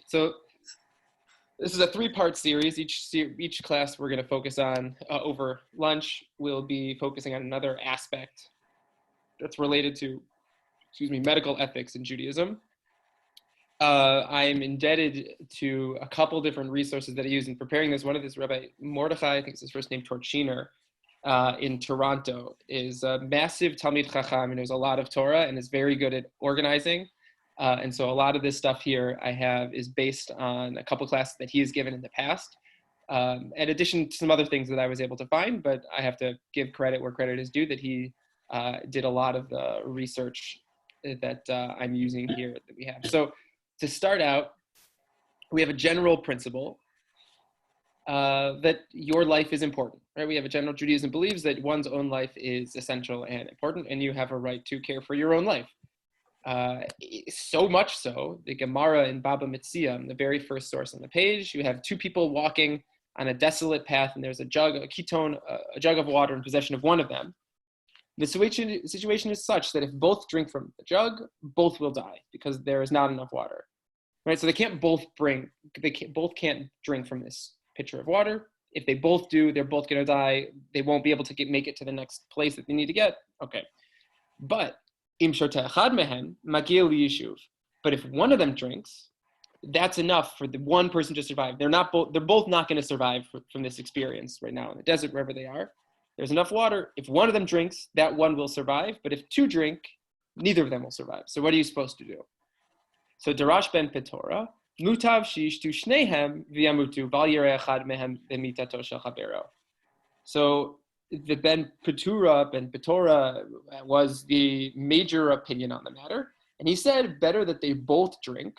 So this is a three-part series. Each class we're going to focus on over lunch. We'll be focusing on another aspect that's related to, medical ethics in Judaism. I'm indebted to a couple different resources that I use in preparing this. One of this, Rabbi Mordechai, I think it's his first name, Torchiner, in Toronto, is a massive Talmid Chacham, and knows a lot of Torah and is very good at organizing. And so a lot of this stuff here I have is based on a couple classes that he has given in the past, in addition to some other things that I was able to find, but I have to give credit where credit is due that he did a lot of the research that I'm using here that we have. So to start out, we have a general principle that your life is important, right? We have a general Judaism believes that one's own life is essential and important, and you have a right to care for your own life. So much so, the Gemara in Baba Metzia, the very first source on the page, you have two people walking on a desolate path, and there's a jug of water in possession of one of them. The situation is such that if both drink from the jug, both will die because there is not enough water, right? So they both can't drink from this pitcher of water. If they both do, they're both going to die. They won't be able to make it to the next place that they need to get. Okay, but but if one of them drinks, that's enough for the one person to survive. They're both not going to survive from this experience right now in the desert, wherever they are. There's enough water. If one of them drinks, that one will survive. But if two drink, neither of them will survive. So what are you supposed to do? So Darash ben Petora, mutav shishtu shnehem v'yamutu val yireh echad mehem b'mitato shel chavero. So the Ben Petora was the major opinion on the matter. And he said better that they both drink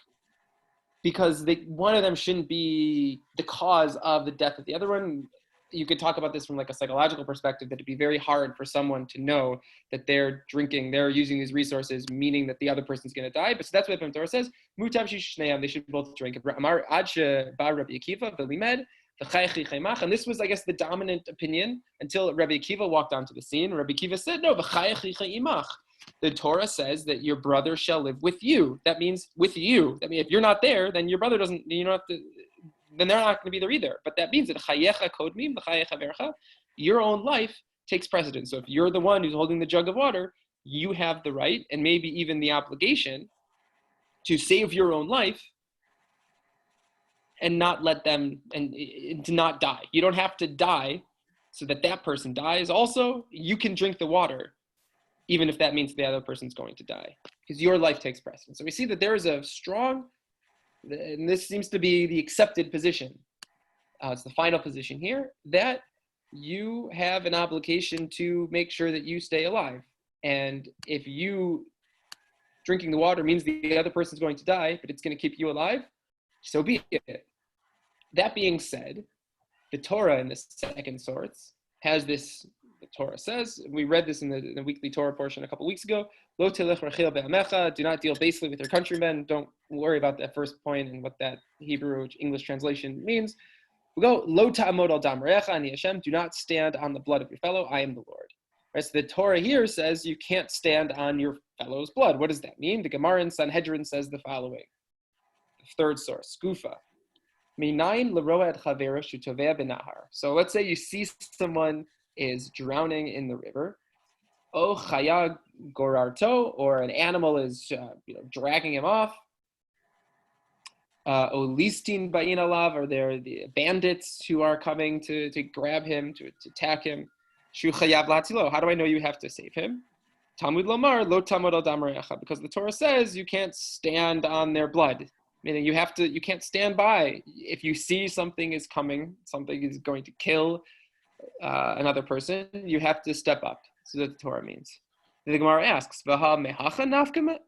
because one of them shouldn't be the cause of the death of the other one. You could talk about this from like a psychological perspective, that it'd be very hard for someone to know that they're using these resources, meaning that the other person's going to die. But so that's what Ben Torah says. Mutav shishneim, they should both drink. And this was, I guess, the dominant opinion until Rabbi Akiva walked onto the scene. Rabbi Akiva said, no, the Torah says that your brother shall live with you. That means with you. That means if you're not there, then your brother then they're not going to be there either. But that means that your own life takes precedence. So if you're the one who's holding the jug of water, you have the right and maybe even the obligation to save your own life and not let them, and to not die. You don't have to die so that person dies. Also, you can drink the water, even if that means the other person's going to die, because your life takes precedence. So we see that there is a strong, and this seems to be the accepted position, it's the final position here, that you have an obligation to make sure that you stay alive. And if you drinking the water means the other person's going to die, but it's going to keep you alive, so be it. That being said, the Torah in the second source has this. The Torah says, we read this in the weekly Torah portion a couple weeks ago, Lo telech rachil be'amecha, do not deal basely with your countrymen. Don't worry about that first point and what that Hebrew English translation means. We go, Lo ta'amod al dam re'echa ani Hashem, do not stand on the blood of your fellow, I am the Lord. Right, so the Torah here says you can't stand on your fellow's blood. What does that mean? The Gemara in Sanhedrin says the following. The third source, Skufa. Minayin l'roa et chavera shutovea benahar. So let's say you see someone is drowning in the river. O chaya gorarto, or an animal is dragging him off. O listin ba'in alav, or they're the bandits who are coming to grab him, to attack him. Shu chayav latilo, how do I know you have to save him? Talmud lomar lo tamod al dam re'echa, because the Torah says you can't stand on their blood. Meaning you can't stand by. If you see something is coming, something is going to kill another person, you have to step up. So that the Torah means. The Gemara asks, "V'ha mehacha nafka?"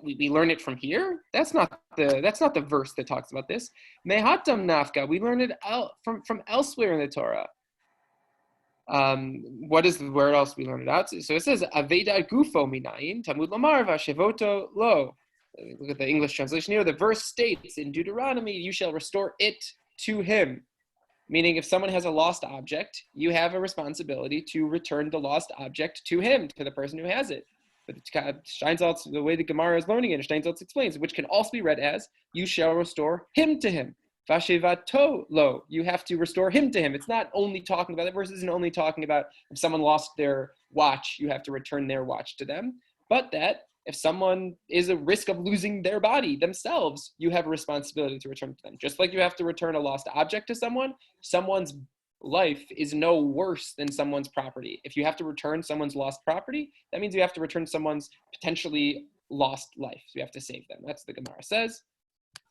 We learn it from here. That's not the verse that talks about this. Mehatam nafka. We learn it from elsewhere in the Torah. Where else we learn it out? So it says Aveda gufo minayin Talmud lamar v'ashevoto lo. Look at the English translation here. The verse states in Deuteronomy, you shall restore it to him. Meaning if someone has a lost object, you have a responsibility to return the lost object to him, to the person who has it. But Steinsaltz, the way the Gemara is learning it, Steinsaltz explains, which can also be read as, you shall restore him to him. Vashevato lo, you have to restore him to him. It's not only talking about, that verse isn't only talking about if someone lost their watch, you have to return their watch to them, but that if someone is at risk of losing their body themselves, you have a responsibility to return to them. Just like you have to return a lost object to someone, someone's life is no worse than someone's property. If you have to return someone's lost property, that means you have to return someone's potentially lost life. So you have to save them. That's what the Gemara says.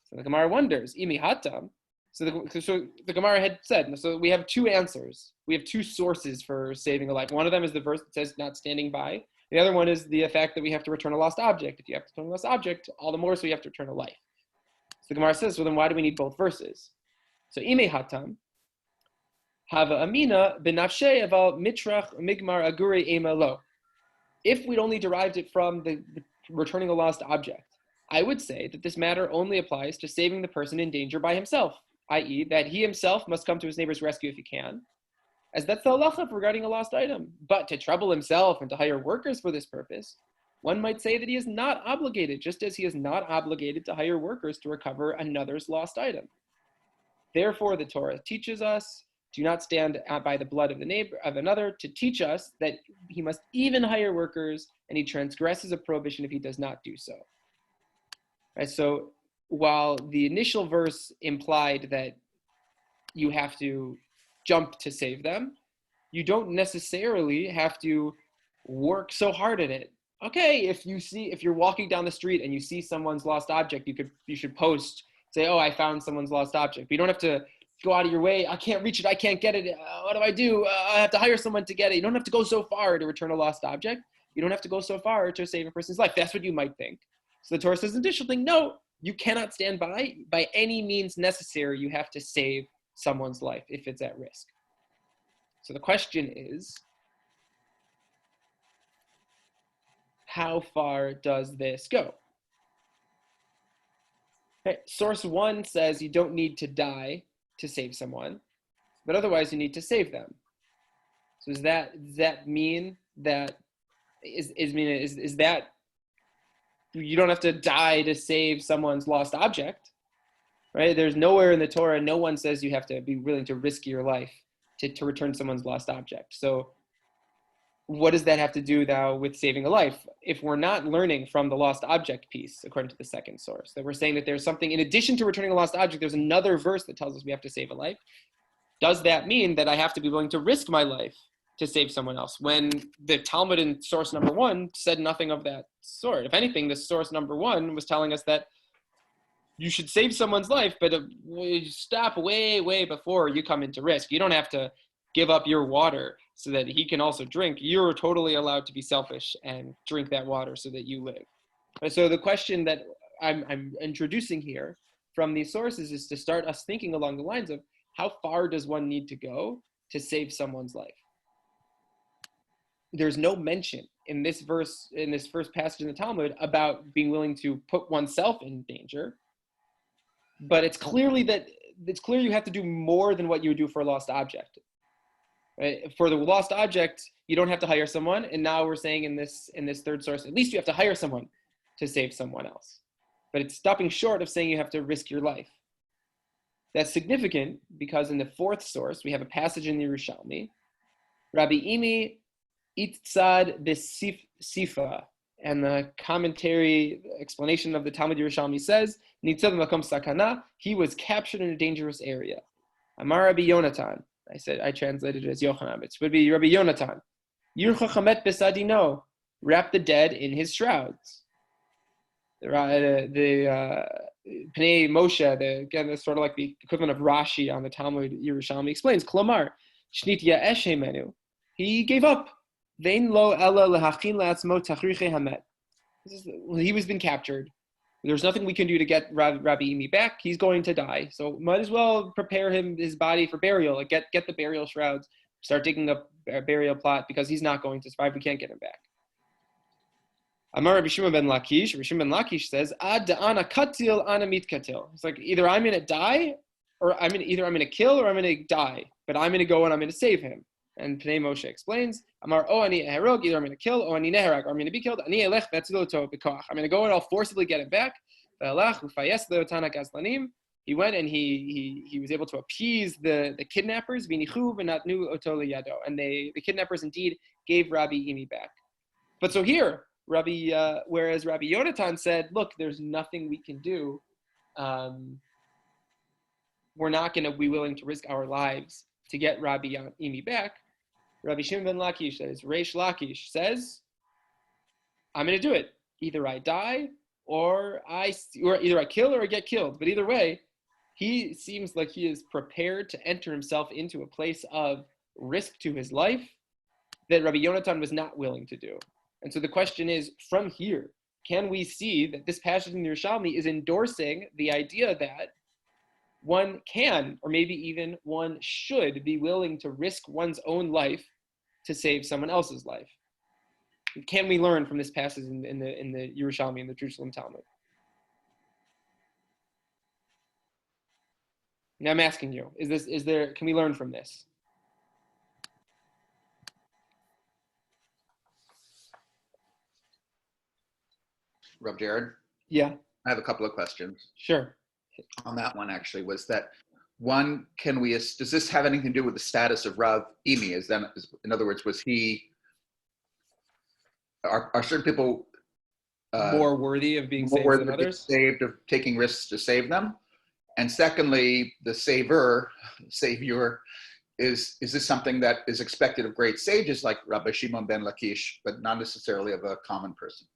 So the Gemara wonders, imi hatam. So the Gemara had said, so we have two answers. We have two sources for saving a life. One of them is the verse that says not standing by. The other one is the fact that we have to return a lost object. If you have to return a lost object, all the more so you have to return a life. So the Gemara says, well then why do we need both verses? So imi hatam. Hava amina benafshe aval mitrach migmar agure ema lo. If we'd only derived it from the returning a lost object, I would say that this matter only applies to saving the person in danger by himself, i.e. that he himself must come to his neighbor's rescue if he can, as that's the halacha regarding a lost item. But to trouble himself and to hire workers for this purpose, one might say that he is not obligated, just as he is not obligated to hire workers to recover another's lost item. Therefore, the Torah teaches us, do not stand by the blood of the neighbor of another, to teach us that he must even hire workers, and he transgresses a prohibition if he does not do so. Right, so while the initial verse implied that you have to jump to save them, you don't necessarily have to work so hard at it. Okay, if you're walking down the street and you see someone's lost object, you should post, say, oh, I found someone's lost object. But you don't have to go out of your way. I can't reach it. I can't get it. What do I do? I have to hire someone to get it. You don't have to go so far to return a lost object. You don't have to go so far to save a person's life. That's what you might think. So the Torah says an additional thing, no, you cannot stand by any means necessary. You have to save someone's life if it's at risk. So the question is, how far does this go? Okay, source one says you don't need to die to save someone, but otherwise you need to save them. So does that mean that is that you don't have to die to save someone's lost object, right? There's nowhere in the Torah, no one says you have to be willing to risk your life to return someone's lost object. So what does that have to do now with saving a life? If we're not learning from the lost object piece, according to the second source, that we're saying that there's something, in addition to returning a lost object, there's another verse that tells us we have to save a life. Does that mean that I have to be willing to risk my life to save someone else, when the Talmud in source number one said nothing of that sort? If anything, the source number one was telling us that you should save someone's life, but stop way before you come into risk. You don't have to give up your water so that he can also drink. You're totally allowed to be selfish and drink that water so that you live. And so the question that I'm introducing here from these sources is to start us thinking along the lines of, how far does one need to go to save someone's life? There's no mention in this verse, in this first passage in the Talmud, about being willing to put oneself in danger. But it's clear you have to do more than what you would do for a lost object. Right? For the lost object, you don't have to hire someone, and now we're saying in this third source, at least you have to hire someone to save someone else. But it's stopping short of saying you have to risk your life. That's significant because in the fourth source, we have a passage in the Yerushalmi, Rabbi Imi Itzad B'Sifa, and the commentary explanation of the Talmud Yerushalmi says, Nitzad Makom Sakana, he was captured in a dangerous area. Amar Rabbi Yonatan, I translated it as Yochanan, it would be Rabbi Yonatan, Yircha Chamet Besadino, wrap the dead in his shrouds. The Pnei Moshe, again, that's sort of like the equivalent of Rashi on the Talmud Yerushalmi, explains, Klomar, Shnit Ya'esh Hemenu, he gave up. Vein lo ella lehachin la'atzmo tachriche hamet. He was been captured. There's nothing we can do to get Rabbi Imi back. He's going to die. So might as well prepare his body for burial. Like get the burial shrouds. Start digging up a burial plot because he's not going to survive. We can't get him back. Amar Rabbi Shimon ben Lakish. Rabbi Shimon ben Lakish says, Ad da'ana katil ana mitkatil. It's like either I'm going to die, or either I'm going to kill, or I'm going to die. But I'm going to go and I'm going to save him. And Pnei Moshe explains, Amar, oh, ani eherog, either I'm going to kill, or ani neherag, or I'm going to be killed. Ani elech vetziloto b'koach. I'm going to go and I'll forcibly get him back. Ve'elach ufayes leotana gazlanim. He went and he was able to appease the kidnappers, v'nichu v'natnu oto liyado. And the kidnappers indeed gave Rabbi Imi back. But so here, whereas Rabbi Yonatan said, look, there's nothing we can do. We're not going to be willing to risk our lives to get Rabbi Imi back. Rabbi Shimon ben Lakish, that is Reish Lakish, says, I'm going to do it. Either I die or either I kill or I get killed. But either way, he seems like he is prepared to enter himself into a place of risk to his life that Rabbi Yonatan was not willing to do. And so the question is, from here, can we see that this passage in the Yerushalmi is endorsing the idea that one can, or maybe even one should, be willing to risk one's own life to save someone else's life? Can we learn from this passage in the Yerushalmi, in the Jerusalem Talmud? Now I'm asking you, can we learn from this? Rob Jared? Yeah. I have a couple of questions. Sure. On that one, actually, was that one, does this have anything to do with the status of Rav Imi? In other words, are certain people more worthy of being saved than others? Saved of taking risks to save them? And secondly, the savior, is this something that is expected of great sages like Rabbi Shimon ben Lakish, but not necessarily of a common person?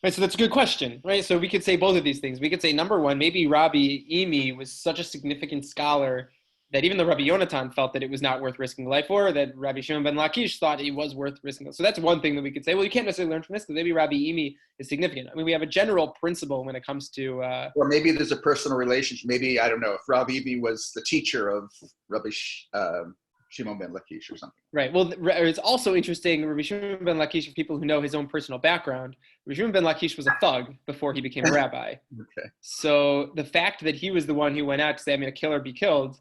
Right, so that's a good question, right? So we could say both of these things. We could say, number one, maybe Rabbi Imi was such a significant scholar that even though Rabbi Yonatan felt that it was not worth risking life for, that Rabbi Shimon ben Lakish thought it was worth risking. So that's one thing that we could say. Well, you can't necessarily learn from this because maybe Rabbi Imi is significant. I mean, we have a general principle when it comes to... or maybe there's a personal relationship. Maybe, I don't know, if Rabbi Imi was the teacher of Rabbi Shimon ben Lakish or something. Right. Well, it's also interesting, Rabbi Shimon ben Lakish, for people who know his own personal background, Rabbi Shimon ben Lakish was a thug before he became a rabbi. Okay. So the fact that he was the one who went out to say, I'm going to kill or be killed,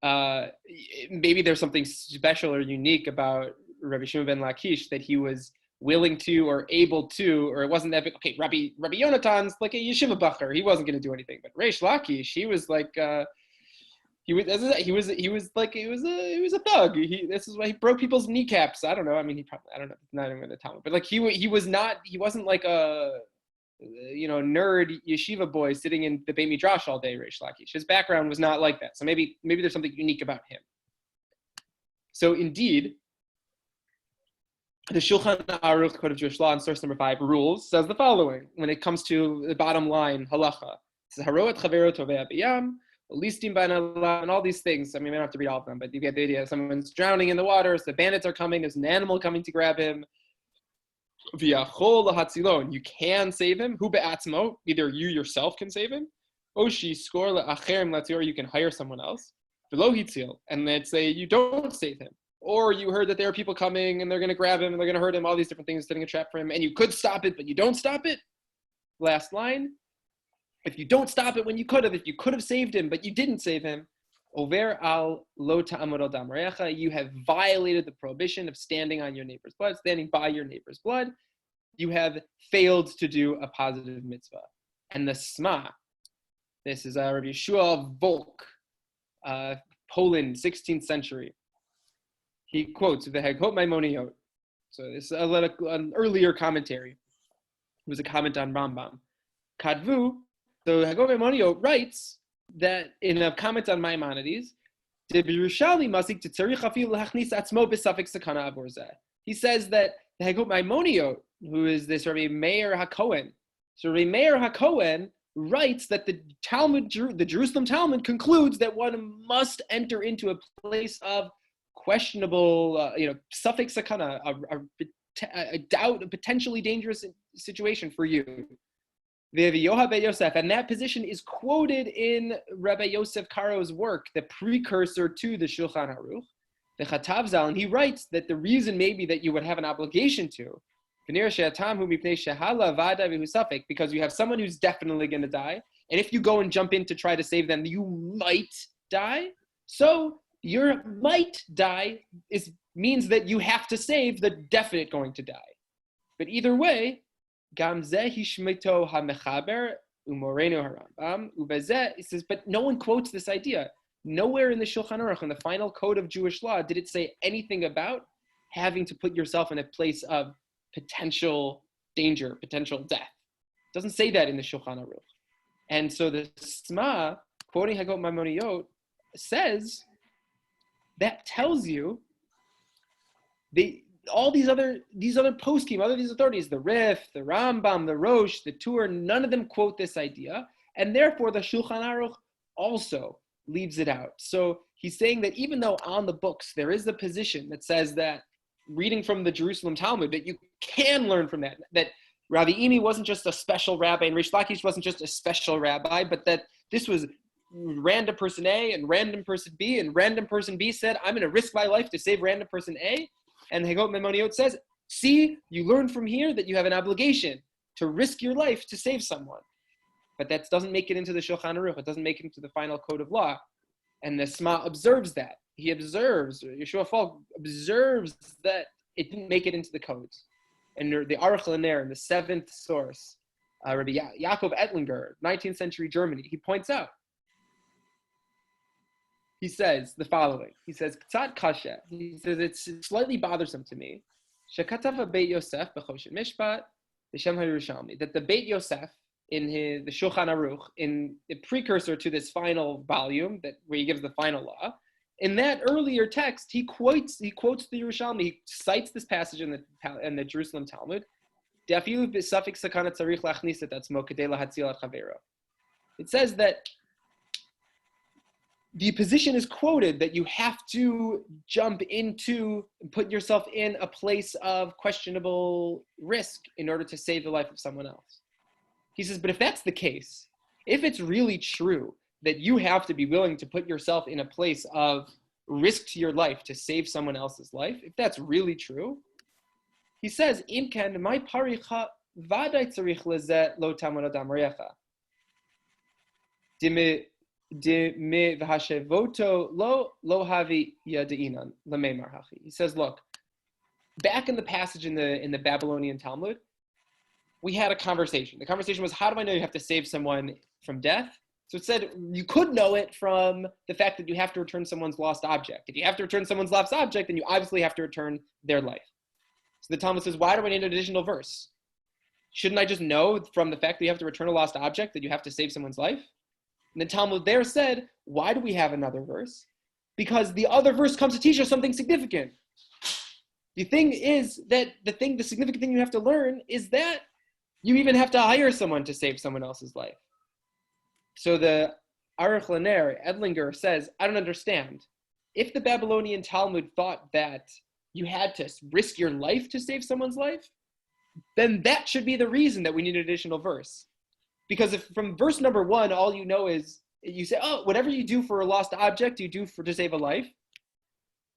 maybe there's something special or unique about Rabbi Shimon ben Lakish that he was willing to or able to, or it wasn't that big. Okay, Rabbi Yonatan's like a yeshiva bacher. He wasn't going to do anything. But Reish Lakish, he was like... He was a thug. This is why he broke people's kneecaps. I don't know. I mean, I don't know. Not even going to tell him. But like he wasn't like a nerd yeshiva boy sitting in the Beit Midrash all day. Reish Lakish. His background was not like that. So maybe there's something unique about him. So indeed, the Shulchan Aruch Code of Jewish Law, in source number 5, rules says the following when it comes to the bottom line halacha. It says haroet chavero tovea b'yam. Listim b'analav, and all these things. I mean, I don't have to read all of them, but you get the idea. Someone's drowning in the water, so the bandits are coming, there's an animal coming to grab him. V'yachol lahatzilon, you can save him. Hu be'atzmo, either you yourself can save him. Oshi skor la'acherim latzir, or you can hire someone else. V'lo hitzil, and let's say you don't save him. Or you heard that there are people coming, and they're going to grab him, and they're going to hurt him, all these different things, setting a trap for him, and you could stop it, but you don't stop it. Last line. If you don't stop it when you could have saved him, but you didn't save him, over al lo ta'amud al dam recha, you have violated the prohibition of standing on your neighbor's blood, standing by your neighbor's blood. You have failed to do a positive mitzvah. And the Sma, this is Rabbi Yeshua Volk, Poland, 16th century. He quotes the Heghot Maimoniot. So this is an earlier commentary. It was a comment on Rambam. Kadvu. So Heghot Maimoniot writes that in a comment on Maimonides, he says that the Heghot Maimoniot, who is this Rabbi Meir HaKohen, so Rabbi Meir HaKohen writes that the Jerusalem Talmud concludes that one must enter into a place of questionable, suffix sakana, a doubt, a potentially dangerous situation for you. And that position is quoted in Rabbi Yosef Karo's work, the precursor to the Shulchan Aruch, the Chatav Zal, and he writes that the reason maybe that you would have an obligation to, because you have someone who's definitely going to die, and if you go and jump in to try to save them, you might die. So your might die means that you have to save the definite going to die. But either way, gam zeh hishmito hamechaber umorenu harambam ubezeh. It says, but no one quotes this idea. Nowhere in the Shulchan Aruch, in the final code of Jewish law, did it say anything about having to put yourself in a place of potential danger, potential death. It doesn't say that in the Shulchan Aruch. And so the Sma, quoting Hagot Maimoniot, says that tells you all these other poskim, these authorities, the Rif, the Rambam, the Rosh, the Tur, none of them quote this idea, and therefore the Shulchan Aruch also leaves it out. So he's saying that even though on the books there is the position that says that reading from the Jerusalem Talmud, that you can learn from that Rabbi Imi wasn't just a special rabbi and Rish Lakish wasn't just a special rabbi, but that this was random person A and random person B, and random person B said, I'm going to risk my life to save random person A. And Hagot Maimoniot says, see, you learn from here that you have an obligation to risk your life to save someone. But that doesn't make it into the Shulchan Aruch. It doesn't make it into the final code of law. And the Sma observes that. He observes, Yeshua Falk observes that it didn't make it into the codes. And the Aruch LaNer, in the seventh source, Rabbi Yaakov Ettlinger, 19th century Germany, he points out, he says the following. He says, K'tzat kasha. He says, it's slightly bothersome to me. Shekatava Beit Yosef b'choshen mishpat b'shem HaYerushalmi. That the Beit Yosef, in the Shulchan Aruch, in the precursor to this final volume, where he gives the final law, in that earlier text, he quotes the Yerushalmi. He cites this passage in the Jerusalem Talmud. It says that the position is quoted that you have to jump into and put yourself in a place of questionable risk in order to save the life of someone else. He says, but if that's the case, if it's really true that you have to be willing to put yourself in a place of risk to your life to save someone else's life, if that's really true, he says, Imkan my paricha vaday tzarich lezeh lo tamon adam recha. Dime v'hashevoto lo havi yadeinan lememar hachi. He says, look, back in the passage in the Babylonian Talmud, we had a conversation. The conversation was, how do I know you have to save someone from death? So it said you could know it from the fact that you have to return someone's lost object. If you have to return someone's lost object, then you obviously have to return their life. So the Talmud says, why do I need an additional verse? Shouldn't I just know from the fact that you have to return a lost object that you have to save someone's life? And the Talmud there said, why do we have another verse? Because the other verse comes to teach us something significant. The thing is that the significant thing you have to learn is that you even have to hire someone to save someone else's life. So the Aruch LaNer, Edlinger, says, I don't understand. If the Babylonian Talmud thought that you had to risk your life to save someone's life, then that should be the reason that we need an additional verse. Because if from verse number 1, all you know is, you say, oh, whatever you do for a lost object, you do to save a life.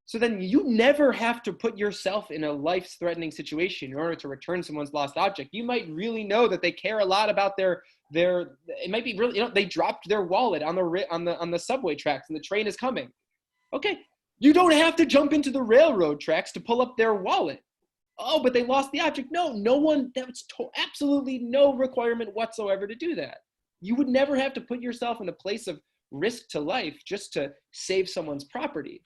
So then you never have to put yourself in a life-threatening situation in order to return someone's lost object. You might really know that they care a lot about it might be really, they dropped their wallet on the subway tracks and the train is coming. Okay, you don't have to jump into the railroad tracks to pull up their wallet. Oh, but they lost the object. No one, that's absolutely no requirement whatsoever to do that. You would never have to put yourself in a place of risk to life just to save someone's property.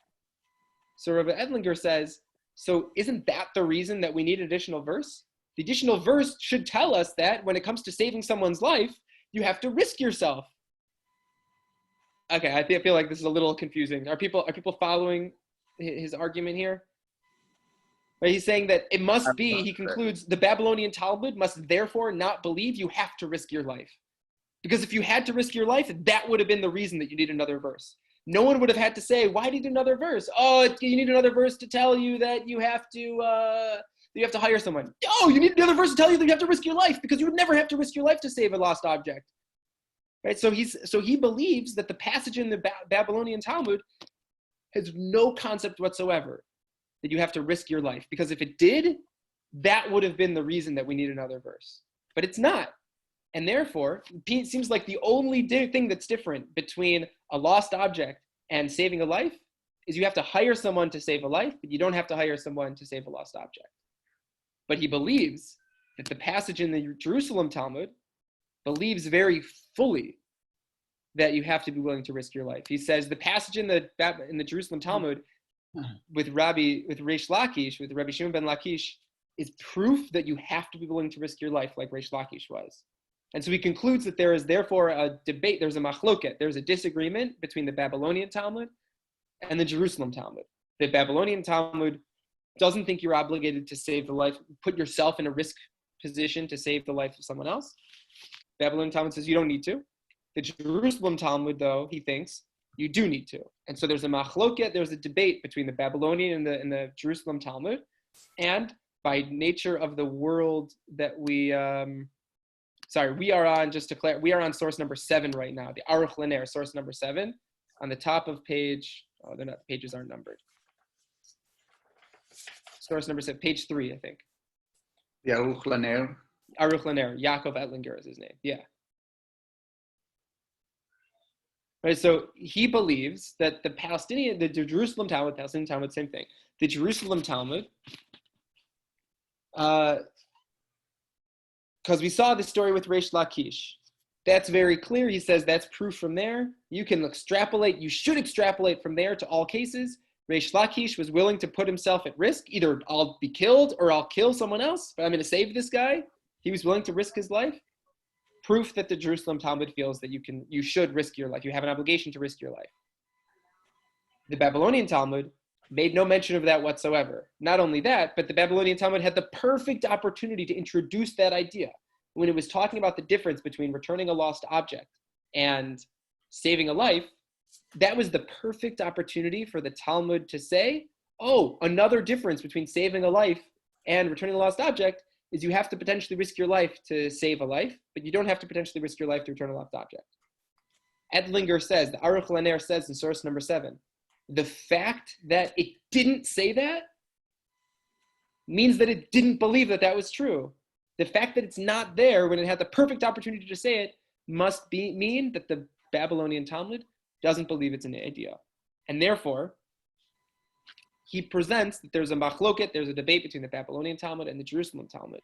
So Rabbi Edlinger says, so isn't that the reason that we need an additional verse? The additional verse should tell us that when it comes to saving someone's life, you have to risk yourself. Okay, I feel like this is a little confusing. Are people following his argument here? But he's saying that it must be, he concludes, the Babylonian Talmud must therefore not believe you have to risk your life. Because if you had to risk your life, that would have been the reason that you need another verse. No one would have had to say, why do you need another verse? Oh, you need another verse to tell you that you have to hire someone. Oh, you need another verse to tell you that you have to risk your life, because you would never have to risk your life to save a lost object. Right? So he believes that the passage in the Babylonian Talmud has no concept whatsoever that you have to risk your life. Because if it did, that would have been the reason that we need another verse. But it's not. And therefore, it seems like the only thing that's different between a lost object and saving a life is you have to hire someone to save a life, but you don't have to hire someone to save a lost object. But he believes that the passage in the Jerusalem Talmud believes very fully that you have to be willing to risk your life. He says the passage in the Jerusalem Talmud with Reish Lakish, with Rabbi Shimon ben Lakish, is proof that you have to be willing to risk your life like Reish Lakish was. And so he concludes that there is therefore a debate, there's a machloket, there's a disagreement between the Babylonian Talmud and the Jerusalem Talmud. The Babylonian Talmud doesn't think you're obligated to save the life, put yourself in a risk position to save the life of someone else. Babylonian Talmud says you don't need to. The Jerusalem Talmud, though, he thinks you do need to. And so there's a machloket, there's a debate between the Babylonian and the Jerusalem Talmud. And by nature of the world that we are on, just to clarify, we are on source number 7 right now, the Aruch Laner, source number 7, on the top of page, they're not, the pages aren't numbered. Source number 7, page 3, I think. The Aruch Laner. Aruch Laner, Yaakov Ettlinger is his name, yeah. Right, so he believes that the Jerusalem Talmud, Palestinian Talmud, same thing. The Jerusalem Talmud, because we saw the story with Reish Lakish. That's very clear. He says that's proof from there. You can extrapolate, you should extrapolate from there to all cases. Reish Lakish was willing to put himself at risk. Either I'll be killed or I'll kill someone else, but I'm going to save this guy. He was willing to risk his life. Proof that the Jerusalem Talmud feels that you should risk your life. You have an obligation to risk your life. The Babylonian Talmud made no mention of that whatsoever. Not only that, but the Babylonian Talmud had the perfect opportunity to introduce that idea. When it was talking about the difference between returning a lost object and saving a life, that was the perfect opportunity for the Talmud to say, oh, another difference between saving a life and returning a lost object is you have to potentially risk your life to save a life, but you don't have to potentially risk your life to return a lost object. Ettlinger says, the Aruch Laner says in source number 7, the fact that it didn't say that means that it didn't believe that that was true. The fact that it's not there when it had the perfect opportunity to say it must mean that the Babylonian Talmud doesn't believe it's an idea. And therefore, he presents that there's a machloket, there's a debate between the Babylonian Talmud and the Jerusalem Talmud.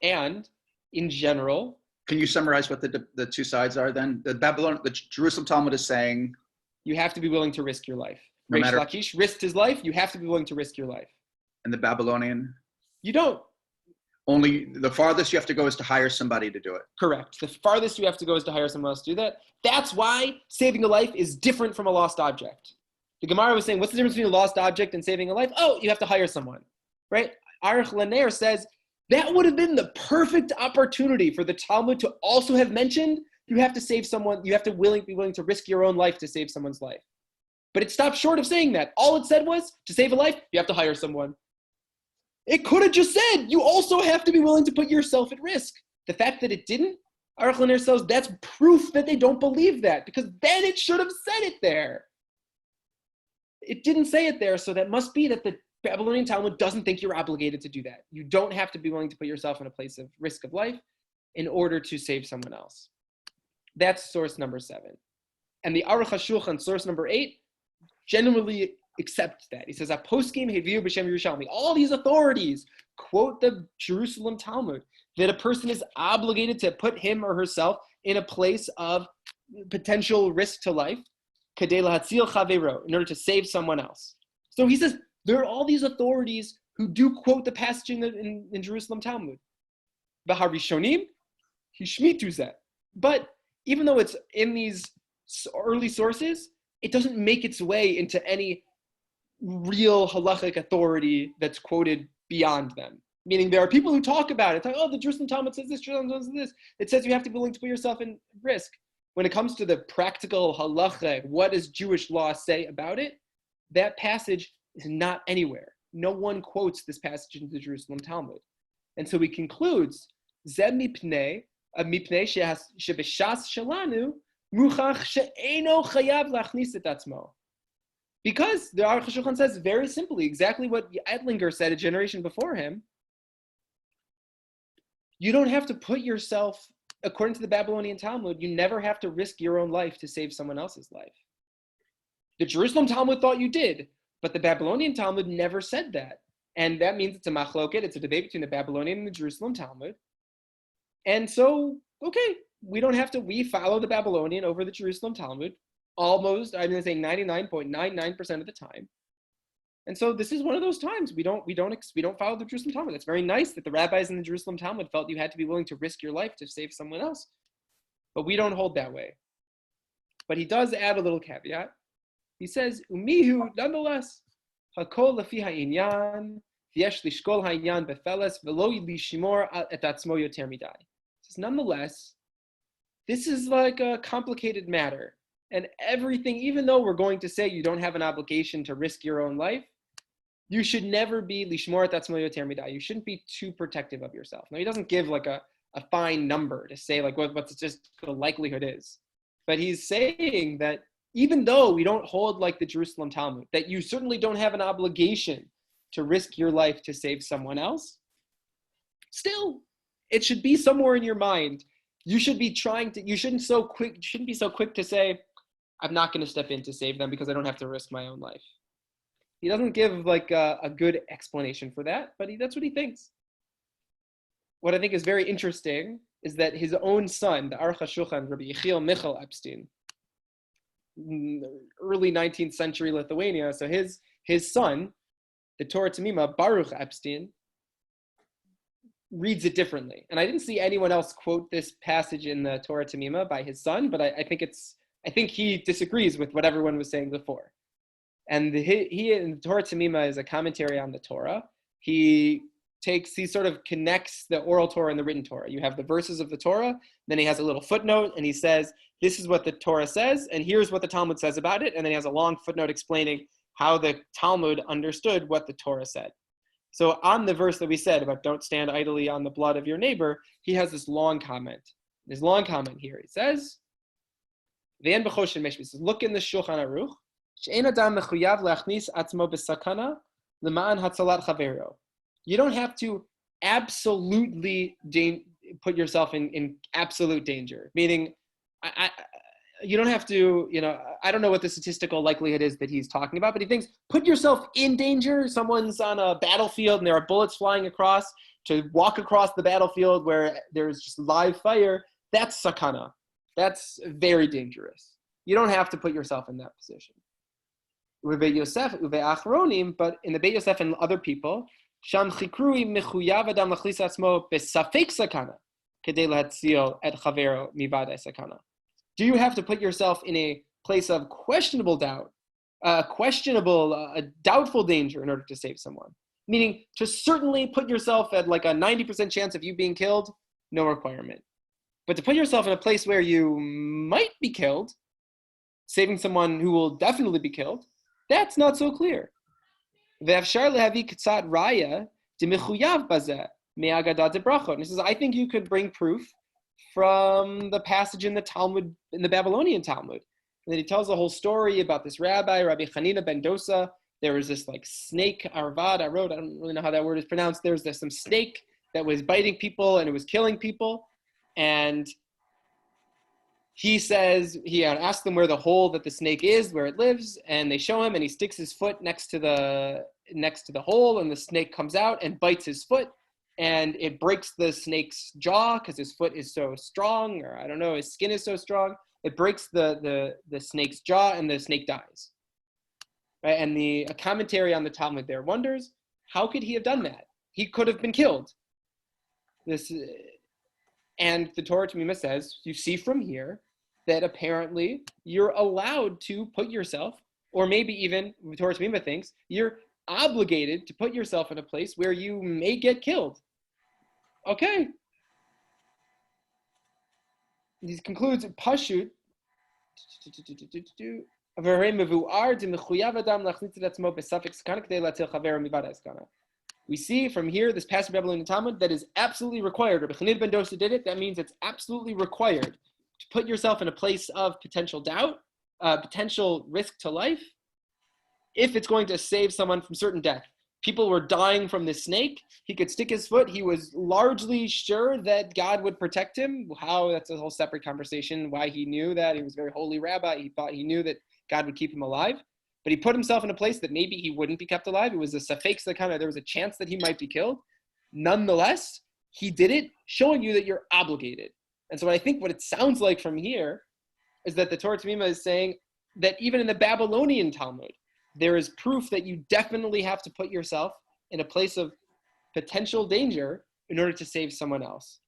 And in general... Can you summarize what the two sides are then? The Jerusalem Talmud is saying... You have to be willing to risk your life. No Reish Lakish risked his life, you have to be willing to risk your life. And the Babylonian? You don't. Only the farthest you have to go is to hire somebody to do it. Correct. The farthest you have to go is to hire someone else to do that. That's why saving a life is different from a lost object. The Gemara was saying, what's the difference between a lost object and saving a life? Oh, you have to hire someone, right? Aruch Laner says, that would have been the perfect opportunity for the Talmud to also have mentioned, you have to save someone, you have to be willing to risk your own life to save someone's life. But it stopped short of saying that. All it said was, to save a life, you have to hire someone. It could have just said, you also have to be willing to put yourself at risk. The fact that it didn't, Aruch Laner says, that's proof that they don't believe that, because then it should have said it there. It didn't say it there, so that must be that the Babylonian Talmud doesn't think you're obligated to do that. You don't have to be willing to put yourself in a place of risk of life in order to save someone else. That's source number 7. And the Aruch HaShulchan, source number 8, genuinely accepts that. He says, Aposkim Heviu B'Shem Yerushalmi. All these authorities quote the Jerusalem Talmud that a person is obligated to put him or herself in a place of potential risk to life, kadei lahatzil chavero, in order to save someone else. So he says, there are all these authorities who do quote the passage in Jerusalem Talmud. B'harishonim, hishmitu zeh. But even though it's in these early sources, it doesn't make its way into any real halachic authority that's quoted beyond them. Meaning there are people who talk about it, talk, oh, the Jerusalem Talmud says this, Jerusalem Talmud says this. It says you have to be willing to put yourself in risk. When it comes to the practical halacha, what does Jewish law say about it? That passage is not anywhere. No one quotes this passage in the Jerusalem Talmud. And so he concludes, Zeh mipnei shebeshas shelanu muchach she'eno chayav lachnis et atzmo. Because the Aruch HaShulchan says very simply, exactly what Ettlinger said a generation before him, you don't have to put yourself, according to the Babylonian Talmud, you never have to risk your own life to save someone else's life. The Jerusalem Talmud thought you did, but the Babylonian Talmud never said that. And that means it's a machloket, it's a debate between the Babylonian and the Jerusalem Talmud. And so, okay, we follow the Babylonian over the Jerusalem Talmud almost, I'm going to say 99.99% of the time. And so this is one of those times we don't follow the Jerusalem Talmud. It's very nice that the rabbis in the Jerusalem Talmud felt you had to be willing to risk your life to save someone else, but we don't hold that way. But he does add a little caveat. He says, "Umihu, nonetheless, hakol lefi ha'inyan, v'yesh lishkol ha'inyan befeles, v'lo lishmor et atzmo yoter midai." He says, nonetheless, this is like a complicated matter, and everything, even though we're going to say you don't have an obligation to risk your own life, you should never be lishmor et atzmo yoter midai. You shouldn't be too protective of yourself. Now, he doesn't give like a fine number to say like what's just the likelihood is, but he's saying that even though we don't hold like the Jerusalem Talmud, that you certainly don't have an obligation to risk your life to save someone else, still, it should be somewhere in your mind. You should be you shouldn't be so quick to say, I'm not going to step in to save them because I don't have to risk my own life. He doesn't give like a good explanation for that, but that's what he thinks. What I think is very interesting is that his own son, the Aruch HaShulchan, Rabbi Yechiel Michal Epstein, early 19th century Lithuania, so his son, the Torah Tamima, Baruch Epstein, reads it differently. And I didn't see anyone else quote this passage in the Torah Tamima by his son, but I think he disagrees with what everyone was saying before. And he in the Torah Tamima is a commentary on the Torah. He sort of connects the oral Torah and the written Torah. You have the verses of the Torah, then he has a little footnote, and he says, this is what the Torah says, and here's what the Talmud says about it, and then he has a long footnote explaining how the Talmud understood what the Torah said. So on the verse that we said about don't stand idly on the blood of your neighbor, he has this long comment. This long comment here. He says, look in the Shulchan Aruch, she'en adam mechuyav leachnis atzmo b'sakana l'ma'an hatzalat chavero. You don't have to absolutely put yourself in absolute danger, meaning you don't have to, I don't know what the statistical likelihood is that he's talking about, but he thinks put yourself in danger. Someone's on a battlefield and there are bullets flying across, to walk across the battlefield where there's just live fire. That's sakana. That's very dangerous. You don't have to put yourself in that position. Uve Yosef, Uve Achronim, but in the Beit Yosef and other people, Sham chikrui mechuyav adam lachlis atzmo besafek sakana kedei lahatzil et chavero mivadei sakana. Do you have to put yourself in a place of questionable doubt, doubtful danger in order to save someone? Meaning to certainly put yourself at like a 90% chance of you being killed, no requirement. But to put yourself in a place where you might be killed, saving someone who will definitely be killed, that's not so clear. And he says, I think you could bring proof from the passage in the Talmud, in the Babylonian Talmud. And then he tells a whole story about this rabbi, Rabbi Hanina ben Dosa. There was this like snake, arvad, I don't really know how that word is pronounced. There was some snake that was biting people and it was killing people. And he says, he asks them where the hole that the snake is, where it lives, and they show him, and he sticks his foot next to the hole, and the snake comes out and bites his foot, and it breaks the snake's jaw because his foot is so strong, or I don't know, his skin is so strong. It breaks the snake's jaw, and the snake dies. Right? And a commentary on the Talmud there wonders, how could he have done that? He could have been killed. And the Torah Tamima says, you see from here that apparently you're allowed to put yourself, or maybe even the Torah Tamima thinks, you're obligated to put yourself in a place where you may get killed. Okay. He concludes, Pashut, we see from here, this passage of Babylonian Talmud, that is absolutely required. Rabbi Hanina ben Dosa did it. That means it's absolutely required to put yourself in a place of potential doubt, potential risk to life, if it's going to save someone from certain death. People were dying from this snake. He could stick his foot. He was largely sure that God would protect him. How, that's a whole separate conversation. Why he knew that. He was a very holy rabbi. He thought he knew that God would keep him alive. But he put himself in a place that maybe he wouldn't be kept alive. It was a safek sakana. There was a chance that he might be killed. Nonetheless, he did it, showing you that you're obligated. And so I think what it sounds like from here is that the Torah Tamima is saying that even in the Babylonian Talmud, there is proof that you definitely have to put yourself in a place of potential danger in order to save someone else.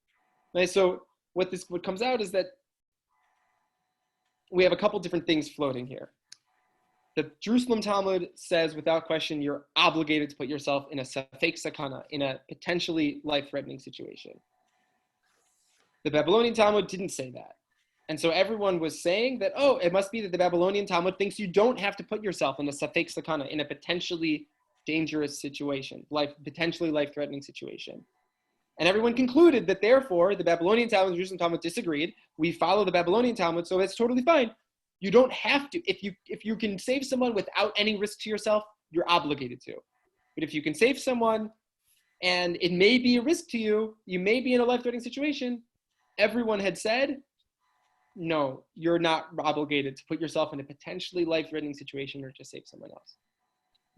Right? So what comes out is that we have a couple different things floating here. The Jerusalem Talmud says, without question, you're obligated to put yourself in a safek sakana, in a potentially life-threatening situation. The Babylonian Talmud didn't say that. And so everyone was saying that, oh, it must be that the Babylonian Talmud thinks you don't have to put yourself in a safek sakana, in a potentially dangerous situation, potentially life-threatening situation. And everyone concluded that therefore the Babylonian Talmud and the Jerusalem Talmud disagreed. We follow the Babylonian Talmud, so it's totally fine. You don't have to. If you can save someone without any risk to yourself, you're obligated to. But if you can save someone and it may be a risk to you, you may be in a life-threatening situation, everyone had said, no, you're not obligated to put yourself in a potentially life-threatening situation or to save someone else.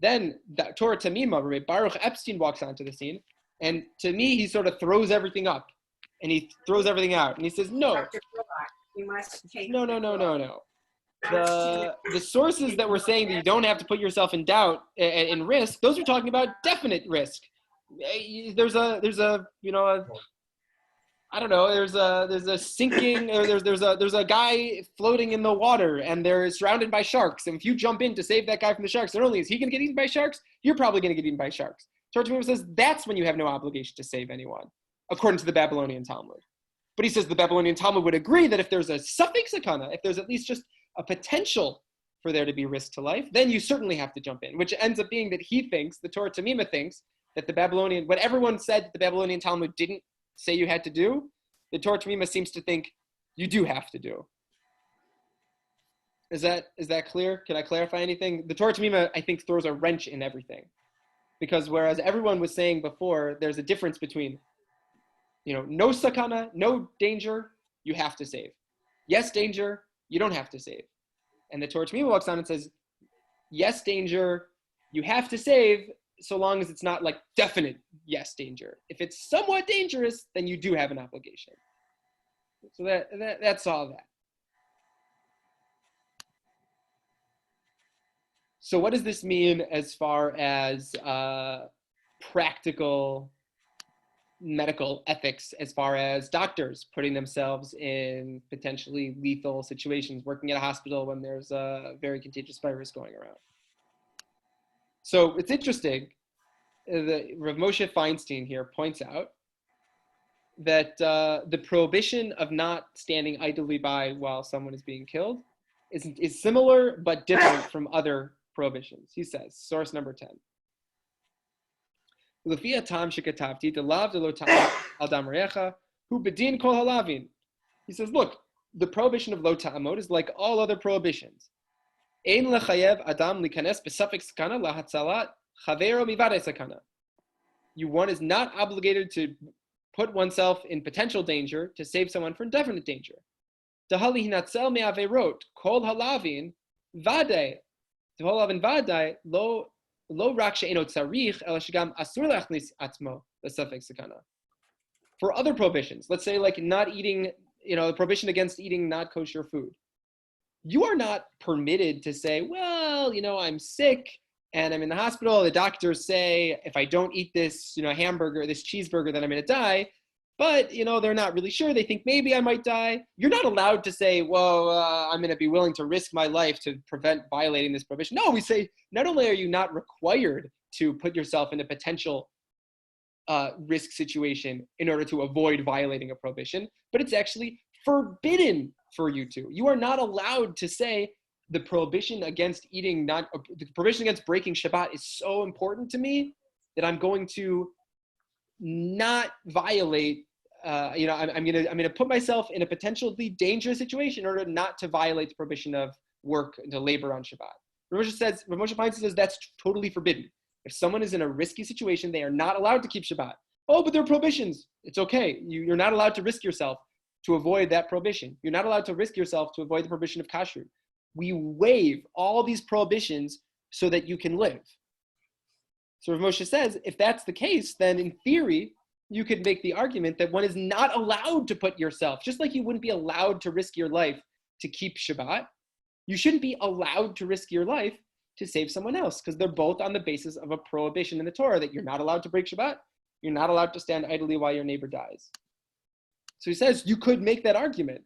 Then the Torah Tamima, Rabbi Baruch Epstein walks onto the scene, and to me, he sort of throws everything up, and he throws everything out, and he says, no, no. The sources that were saying that you don't have to put yourself in doubt in risk, those are talking about definite risk. There's a sinking, or there's a guy floating in the water and they're surrounded by sharks. And if you jump in to save that guy from the sharks, not only is he going to get eaten by sharks, you're probably going to get eaten by sharks. Torah Tamima says that's when you have no obligation to save anyone, according to the Babylonian Talmud. But he says the Babylonian Talmud would agree that if there's a safek sakana, if there's at least just a potential for there to be risk to life, then you certainly have to jump in, which ends up being that he thinks, the Torah Tamima thinks, that what everyone said that the Babylonian Talmud didn't say you had to do, the Torah Tamima seems to think you do have to do. Is that clear? Can I clarify anything? The Torah Tamima, I think, throws a wrench in everything. Because whereas everyone was saying before, there's a difference between, no sakana, no danger, you have to save. Yes, danger, you don't have to save. And the Torah Tamima walks on and says, yes, danger, you have to save, so long as it's not like definite yes danger. If it's somewhat dangerous, then you do have an obligation. So that's all that. So what does this mean as far as practical medical ethics, as far as doctors putting themselves in potentially lethal situations, working at a hospital when there's a very contagious virus going around? So it's interesting. Rav Moshe Feinstein here points out that the prohibition of not standing idly by while someone is being killed is similar but different from other prohibitions. He says, source number 10. He says, look, the prohibition of lo ta'amod is like all other prohibitions. Ein lechayev adam likanes b'safek sakana lahatzalat chavero mivadei sakana. One is not obligated to put oneself in potential danger to save someone from definite danger. Dahali hinatzel me'averot kol halavin vadei lo rak she'eno tzarich el shegam asur lachnis atzmo l'safek sakana. For other prohibitions, let's say like not eating, the prohibition against eating not kosher food. You are not permitted to say, well, I'm sick and I'm in the hospital. The doctors say if I don't eat this, hamburger, this cheeseburger, then I'm going to die. But, they're not really sure. They think maybe I might die. You're not allowed to say, well, I'm going to be willing to risk my life to prevent violating this prohibition. No, we say, not only are you not required to put yourself in a potential risk situation in order to avoid violating a prohibition, but it's actually forbidden for you to. You are not allowed to say the prohibition against breaking Shabbat is so important to me that I'm going to not violate. I'm gonna put myself in a potentially dangerous situation in order not to violate the prohibition of work and to labor on Shabbat. Rav Moshe Feinstein says that's totally forbidden. If someone is in a risky situation, they are not allowed to keep Shabbat. Oh, but there are prohibitions. It's okay. You're not allowed to risk yourself to avoid that prohibition. You're not allowed to risk yourself to avoid the prohibition of kashrut. we waive all these prohibitions so that you can live. So Rav Moshe says, if that's the case, then in theory, you could make the argument that one is not allowed to put yourself, just like you wouldn't be allowed to risk your life to keep Shabbat, you shouldn't be allowed to risk your life to save someone else, because they're both on the basis of a prohibition in the Torah that you're not allowed to break Shabbat, you're not allowed to stand idly while your neighbor dies. So he says you could make that argument.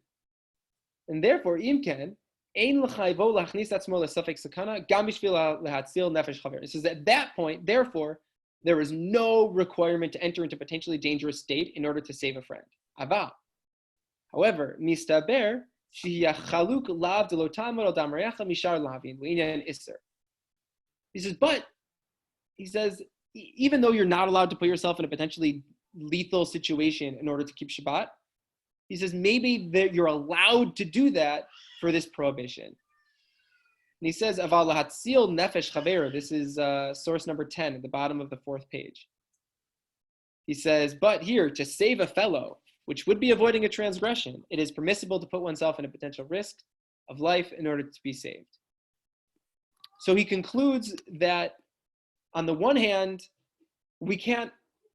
And therefore, imken, ein l'chayvo lachnis atzmo lesafek sakana, gam bishvil lehatzil nefesh chaver. It says that at that point, therefore, there is no requirement to enter into potentially dangerous state in order to save a friend. Ava. However, mistaber sheyachaluk lav delotamar al damarecha mishar lavin le'inyan iser. He says, but he says, even though you're not allowed to put yourself in a potentially lethal situation in order to keep Shabbat, he says maybe that you're allowed to do that for this prohibition. And he says, Aval lahatzil nefesh chaver. This is source number 10 at the bottom of the 4th page. He says, but here, to save a fellow, which would be avoiding a transgression, it is permissible to put oneself in a potential risk of life in order to be saved. So he concludes that on the one hand, we can't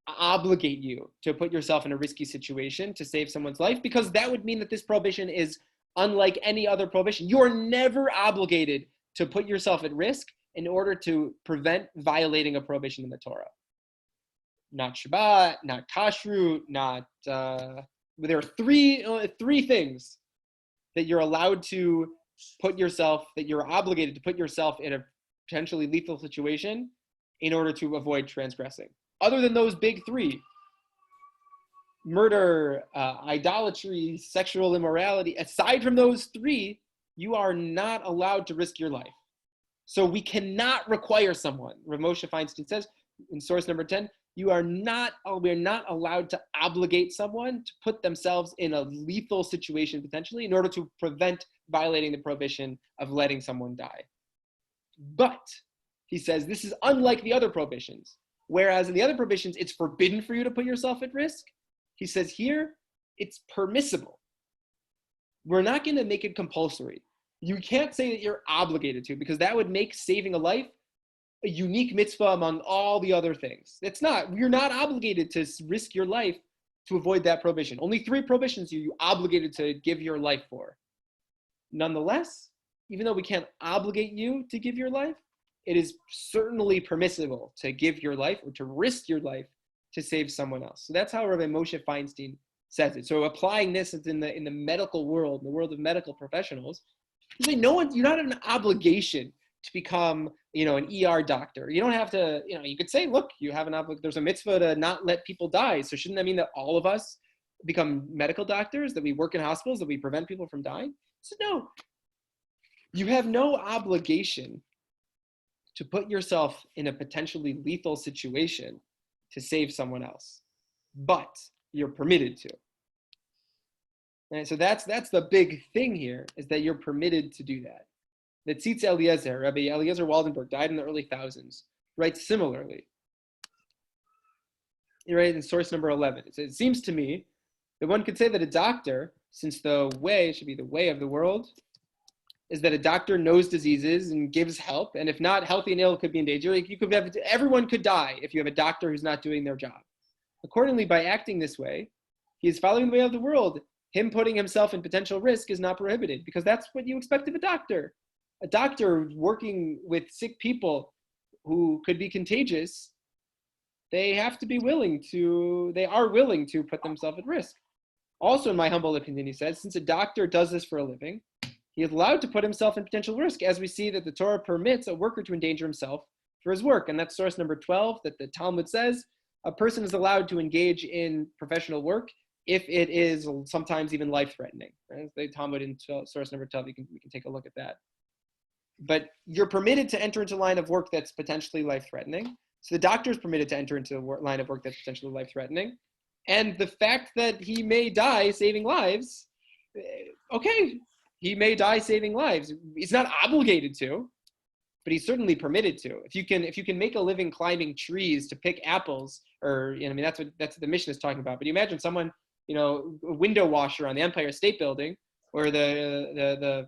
obligate you to put yourself in a risky situation to save someone's life, because that would mean that this prohibition is unlike any other prohibition. You are never obligated to put yourself at risk in order to prevent violating a prohibition in the Torah. Not Shabbat, not kashrut, not, there are three things that you're allowed to put yourself, that you're obligated to put yourself in a potentially lethal situation in order to avoid transgressing. Other than those big three, murder, idolatry, sexual immorality, aside from those three, you are not allowed to risk your life. So we cannot require someone, Rav Moshe Feinstein says in source number 10, we're not allowed to obligate someone to put themselves in a lethal situation potentially in order to prevent violating the prohibition of letting someone die. But, he says, this is unlike the other prohibitions. Whereas in the other prohibitions, it's forbidden for you to put yourself at risk. He says here, it's permissible. We're not going to make it compulsory. You can't say that you're obligated to, because that would make saving a life a unique mitzvah among all the other things. It's not. You're not obligated to risk your life to avoid that prohibition. Only 3 prohibitions you're obligated to give your life for. Nonetheless, even though we can't obligate you to give your life, it is certainly permissible to give your life or to risk your life to save someone else. So that's how Rabbi Moshe Feinstein says it. So applying this in the medical world, in the world of medical professionals, you say you're not in an obligation to become, an ER doctor. You don't have to, you could say, look, you have there's a mitzvah to not let people die. So shouldn't that mean that all of us become medical doctors, that we work in hospitals, that we prevent people from dying? So no, you have no obligation to put yourself in a potentially lethal situation to save someone else, but you're permitted to. And so that's the big thing here, is that you're permitted to do that. The Tzitz Eliezer, Rabbi Eliezer Waldenberg, died in the early thousands, writes similarly. He writes in source number 11. It says, it seems to me that one could say that a doctor, since the way should be the way of the world, is that a doctor knows diseases and gives help, and if not, healthy and ill could be in danger. Everyone could die if you have a doctor who's not doing their job. Accordingly, by acting this way, he is following the way of the world. Him putting himself in potential risk is not prohibited, because that's what you expect of a doctor. A doctor working with sick people who could be contagious, they are willing to put themselves at risk. Also, in my humble opinion, he says, since a doctor does this for a living, he is allowed to put himself in potential risk, as we see that the Torah permits a worker to endanger himself for his work. And that's source number 12, that the Talmud says a person is allowed to engage in professional work if it is sometimes even life-threatening. Right? The Talmud in source number 12, we can take a look at that. But you're permitted to enter into a line of work that's potentially life-threatening. So the doctor is permitted to enter into a line of work that's potentially life-threatening. And the fact that he may die saving lives, okay, he may die saving lives. He's not obligated to, but he's certainly permitted to. If you can make a living climbing trees to pick apples, or that's what the mission is talking about. But you imagine someone, a window washer on the Empire State Building, or the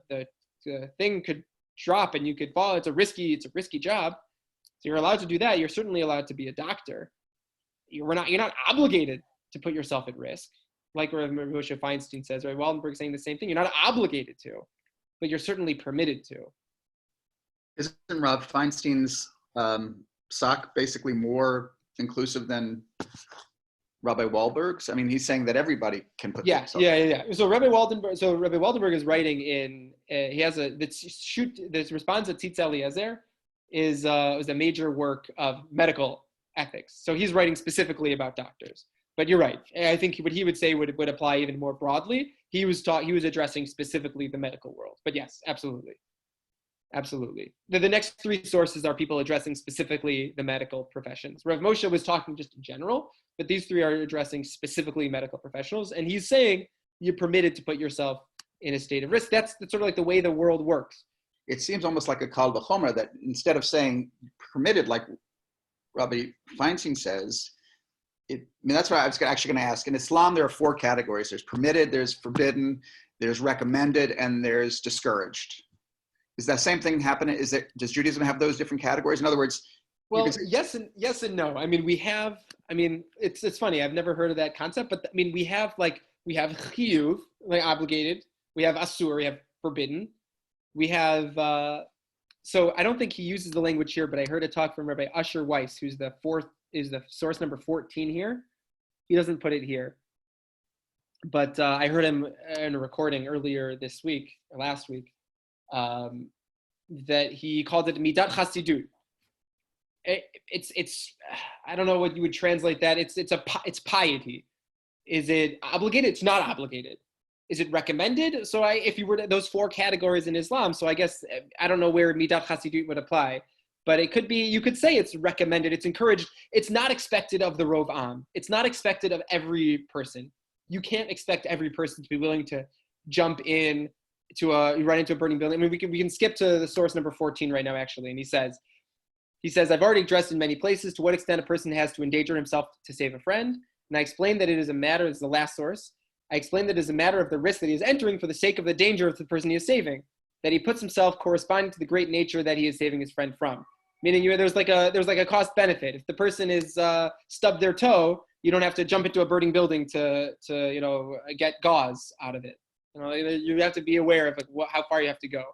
thing could drop and you could fall. It's a risky job. So you're allowed to do that. You're certainly allowed to be a doctor. You're not obligated to put yourself at risk. Like Rav Moshe Feinstein says, right? Waldenberg saying the same thing. You're not obligated to, but you're certainly permitted to. Isn't Rav Feinstein's sock basically more inclusive than Rabbi Wahlberg's? I mean, he's saying that everybody can put themselves. Yeah. So Rabbi Waldenberg is writing in. He has this response to Tzitz Eliezer is a major work of medical ethics. So he's writing specifically about doctors. But you're right. I think what he would say would apply even more broadly. He was addressing specifically the medical world. But yes, absolutely. The next three sources are people addressing specifically the medical professions. Rav Moshe was talking just in general, but these three are addressing specifically medical professionals. And he's saying you're permitted to put yourself in a state of risk. That's sort of like the way the world works. It seems almost like a kal v'chomer that instead of saying permitted, like Rabbi Feinstein says, that's what I was actually going to ask. In Islam, there are four categories. There's permitted, there's forbidden, there's recommended, and there's discouraged. Is that same thing happening? Does Judaism have those different categories? In other words, well, yes and no. I mean, it's funny. I've never heard of that concept, but we have chiyuv, like obligated. We have asur, we have forbidden. We have, so I don't think he uses the language here, but I heard a talk from Rabbi Usher Weiss, who's the source number 14 here. He doesn't put it here. But I heard him in a recording earlier this week, or last week, that he called it midat chasidut. It's I don't know what you would translate that. It's piety. Is it obligated? It's not obligated. Is it recommended? So if you were to those four categories in Islam, so I guess I don't know where midat chasidut would apply, but it could be, you could say it's recommended, it's encouraged. It's not expected of the Rov Am. It's not expected of every person. You can't expect every person to be willing to jump in run into a burning building. I mean, we can skip to the source number 14 right now, actually. And he says, I've already addressed in many places to what extent a person has to endanger himself to save a friend. And I explained that it is a matter, it's the last source. I explained that it is a matter of the risk that he is entering for the sake of the danger of the person he is saving, that he puts himself corresponding to the great nature that he is saving his friend from. Meaning there's like a cost benefit. If the person is stubbed their toe, you don't have to jump into a burning building to get gauze out of it. You have to be aware of how far you have to go.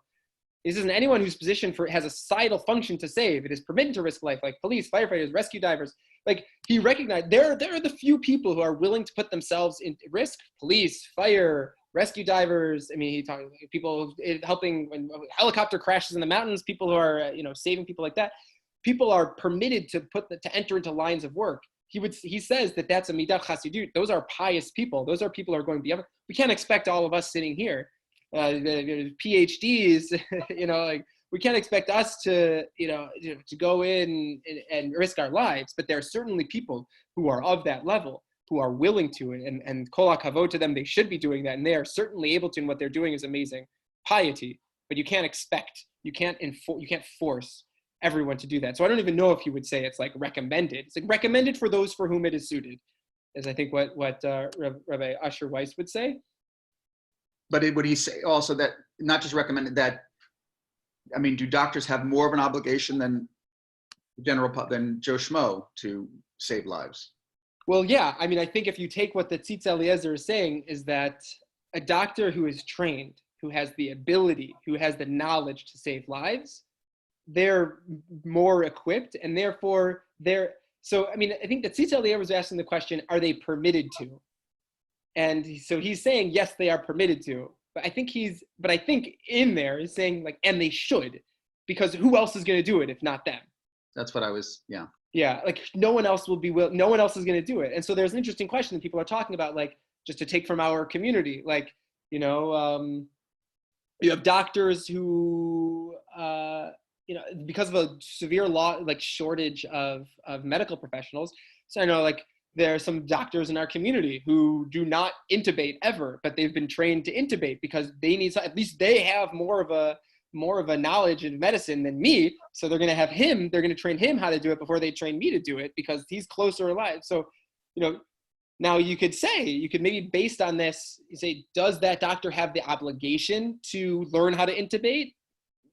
He says, anyone whose position has a societal function to save, it is permitted to risk life, like police, firefighters, rescue divers. Like he recognized, there are the few people who are willing to put themselves in risk: police, fire, rescue divers. I mean, he talked people helping when helicopter crashes in the mountains. People who are saving people like that. People are permitted to enter into lines of work. He says that that's a midat chasidut. Those are pious people. Those are people who are going beyond. We can't expect all of us sitting here, PhDs, we can't expect us to go in and risk our lives. But there are certainly people who are of that level, who are willing to, and kol hakavod to them. They should be doing that, and they are certainly able to. And what they're doing is amazing piety. But you can't force everyone to do that. So I don't even know if he would say it's like recommended. It's like recommended for those for whom it is suited, is I think what Rabbi Usher Weiss would say. But would he say also that not just recommended that? I mean, do doctors have more of an obligation than than Joe Schmo to save lives? Well, yeah. I mean, I think if you take what the Tzitz Eliezer is saying, is that a doctor who is trained, who has the ability, who has the knowledge to save lives, they're more equipped, and therefore so, I mean, I think that Tzitz Eliezer was asking the question, are they permitted to? And so he's saying, yes, they are permitted to. But I think in there he's saying and they should, because who else is going to do it if not them? That's what I was, yeah. Yeah, no one else no one else is going to do it. And so there's an interesting question that people are talking about, just to take from our community, you have doctors who, because of a severe shortage of medical professionals. So I know there are some doctors in our community who do not intubate ever, but they've been trained to intubate because they need, at least they have more of a knowledge in medicine than me. So they're going to train him how to do it before they train me to do it, because he's closer alive. So, Now you could maybe based on this, you say, does that doctor have the obligation to learn how to intubate?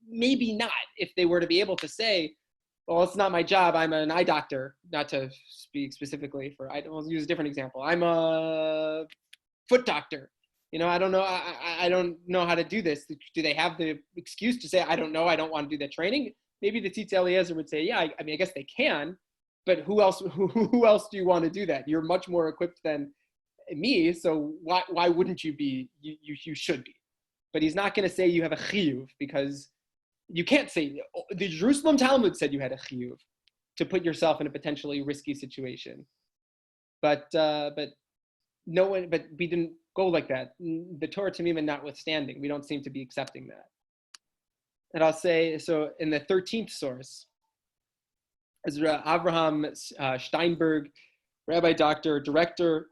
Maybe not. If they were to be able to say, well, it's not my job. I'm an eye doctor, not to speak specifically for, I'll use a different example. I'm a foot doctor. I don't know. I don't know how to do this. Do they have the excuse to say, I don't know, I don't want to do that training? Maybe the Tzitz Eliezer would say, yeah, I mean, I guess they can, but who else do you want to do that? You're much more equipped than me, so why wouldn't you be? You should be. But he's not going to say you have a chiyuv, because you can't say, the Jerusalem Talmud said you had a chiyuv to put yourself in a potentially risky situation. But no one, but we didn't go like that. The Torah Tamima notwithstanding, we don't seem to be accepting that. And I'll say, so in the 13th source, as Avraham Steinberg, rabbi, doctor, director,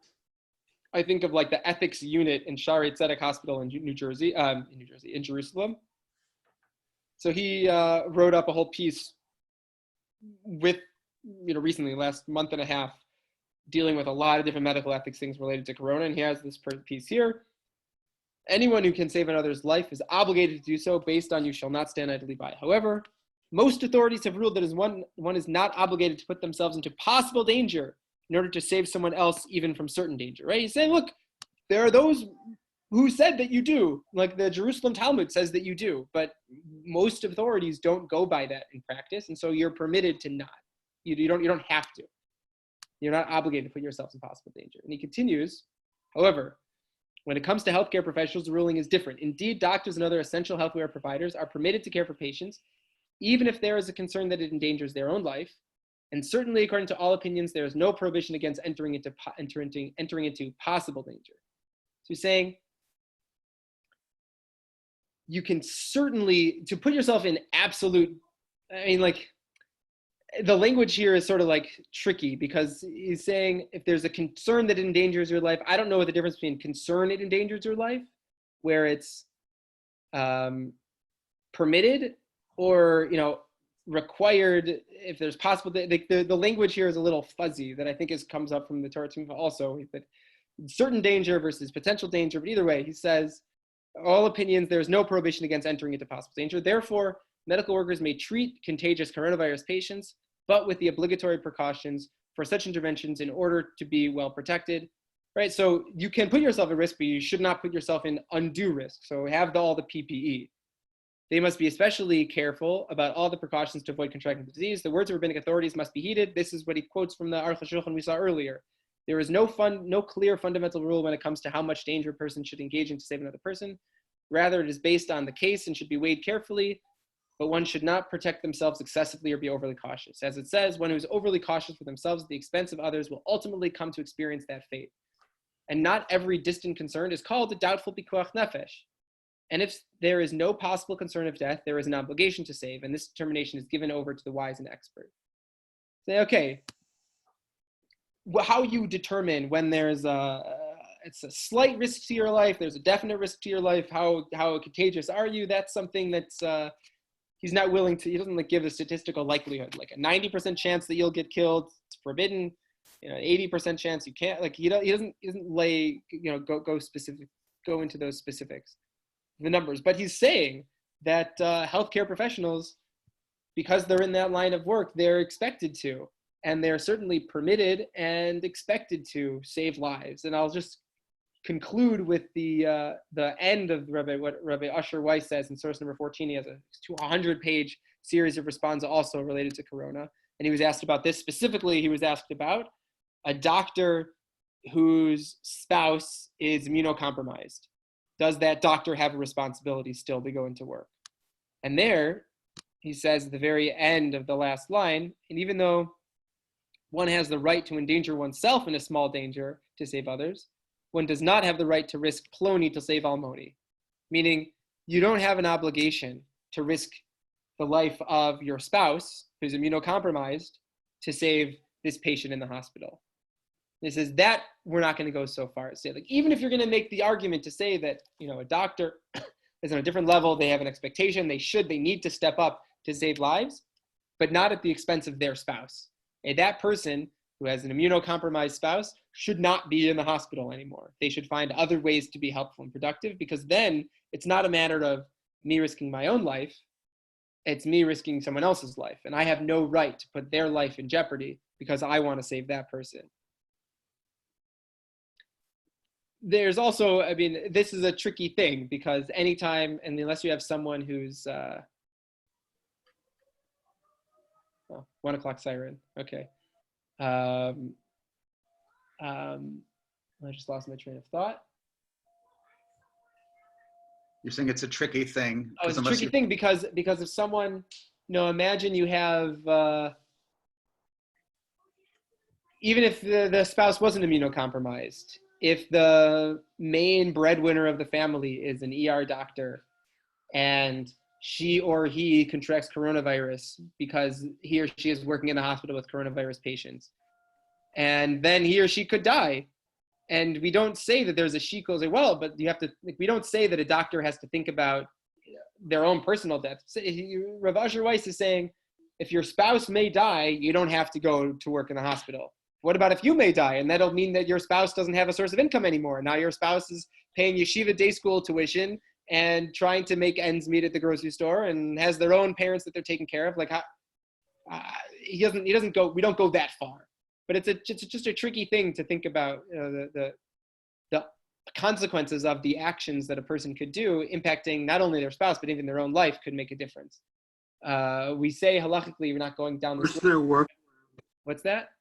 I think of like the ethics unit in Shaarei Tzedek Hospital in in Jerusalem. So he wrote up a whole piece with, recently, last month and a half, dealing with a lot of different medical ethics things related to corona. And he has this piece here. Anyone who can save another's life is obligated to do so based on you shall not stand idly by. However, most authorities have ruled that one is not obligated to put themselves into possible danger in order to save someone else even from certain danger, right? He's saying, look, there are those who said that you do, like the Jerusalem Talmud says that you do, but most authorities don't go by that in practice, and so you're permitted to not. You don't have to. You're not obligated to put yourself in possible danger. And he continues, however, when it comes to healthcare professionals, the ruling is different. Indeed, doctors and other essential healthcare providers are permitted to care for patients, even if there is a concern that it endangers their own life. And certainly, according to all opinions, there is no prohibition against entering into possible danger. So he's saying, you can certainly, to put yourself in absolute, the language here is sort of like tricky, because he's saying if there's a concern that it endangers your life, I don't know what the difference between concern it endangers your life, where it's permitted, or required if there's possible. The language here is a little fuzzy that I think comes up from the Torah Tumah also, that certain danger versus potential danger. But either way, he says, all opinions, there is no prohibition against entering into possible danger. Therefore, medical workers may treat contagious coronavirus patients, but with the obligatory precautions for such interventions in order to be well protected, right? So you can put yourself at risk, but you should not put yourself in undue risk. So have all the PPE. They must be especially careful about all the precautions to avoid contracting the disease. The words of rabbinic authorities must be heeded. This is what he quotes from the Aruch HaShulchan we saw earlier. There is no clear fundamental rule when it comes to how much danger a person should engage in to save another person. Rather, it is based on the case and should be weighed carefully, but one should not protect themselves excessively or be overly cautious. As it says, one who is overly cautious for themselves at the expense of others will ultimately come to experience that fate. And not every distant concern is called a doubtful pikuach nefesh. And if there is no possible concern of death, there is an obligation to save, and this determination is given over to the wise and expert. Say, okay, how you determine when there's it's a slight risk to your life, there's a definite risk to your life, how contagious are you? That's something that's, he's not willing to, he doesn't give a statistical likelihood, like a 90% chance that you'll get killed, it's forbidden, 80% chance you can't, he doesn't lay, go into those specifics, the numbers. But he's saying that healthcare professionals, because they're in that line of work, they're expected to, and they're certainly permitted and expected to save lives. And I'll just conclude with the end of what Rabbi Usher Weiss says in source number 14. He has a 200-page series of responses also related to corona. And he was asked about this specifically. He was asked about a doctor whose spouse is immunocompromised. Does that doctor have a responsibility still to go into work? And there, he says at the very end of the last line, and even though one has the right to endanger oneself in a small danger to save others, one does not have the right to risk ploni to save almoni. Meaning, you don't have an obligation to risk the life of your spouse who's immunocompromised to save this patient in the hospital. And he says that we're not going to go so far as say, even if you're going to make the argument to say that, a doctor is on a different level, they have an expectation, they need to step up to save lives, but not at the expense of their spouse. And that person who has an immunocompromised spouse, should not be in the hospital anymore. They should find other ways to be helpful and productive, because then it's not a matter of me risking my own life. It's me risking someone else's life. And I have no right to put their life in jeopardy because I want to save that person. There's also, I mean, this is a tricky thing, because anytime, and unless you have someone who's, 1 o'clock siren, okay. I just lost my train of thought. You're saying it's a tricky thing. Oh, it's a tricky thing because if someone, imagine you have, even if the spouse wasn't immunocompromised, if the main breadwinner of the family is an ER doctor and she or he contracts coronavirus because he or she is working in the hospital with coronavirus patients, and then he or she could die. And we don't say that there's a she goes, well, but you have to, we don't say that a doctor has to think about their own personal death. Rav Asher Weiss is saying, if your spouse may die, you don't have to go to work in the hospital. What about if you may die? And that'll mean that your spouse doesn't have a source of income anymore. Now your spouse is paying yeshiva day school tuition and trying to make ends meet at the grocery store and has their own parents that they're taking care of. Like, he doesn't go, we don't go that far. But it's just a tricky thing to think about, the consequences of the actions that a person could do impacting not only their spouse, but even their own life could make a difference. We say halakhically, we're not going down this road. What's that?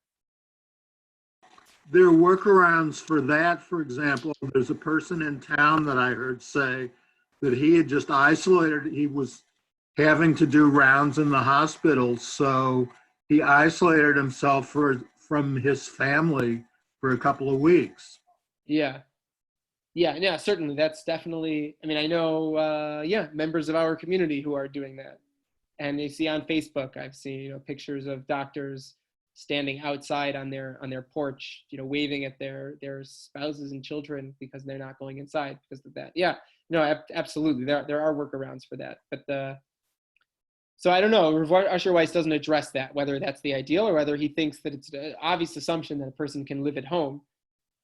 There are workarounds for that. For example, there's a person in town that I heard say that he had just isolated. He was having to do rounds in the hospital, so he isolated himself from his family for a couple of weeks. Yeah, certainly. That's definitely, I mean, I know, members of our community who are doing that. And you see on Facebook, I've seen, pictures of doctors standing outside on their porch, waving at their spouses and children because they're not going inside because of that. Yeah, no, absolutely. There are workarounds for that. But so I don't know, Rav Asher Weiss doesn't address that, whether that's the ideal or whether he thinks that it's an obvious assumption that a person can live at home.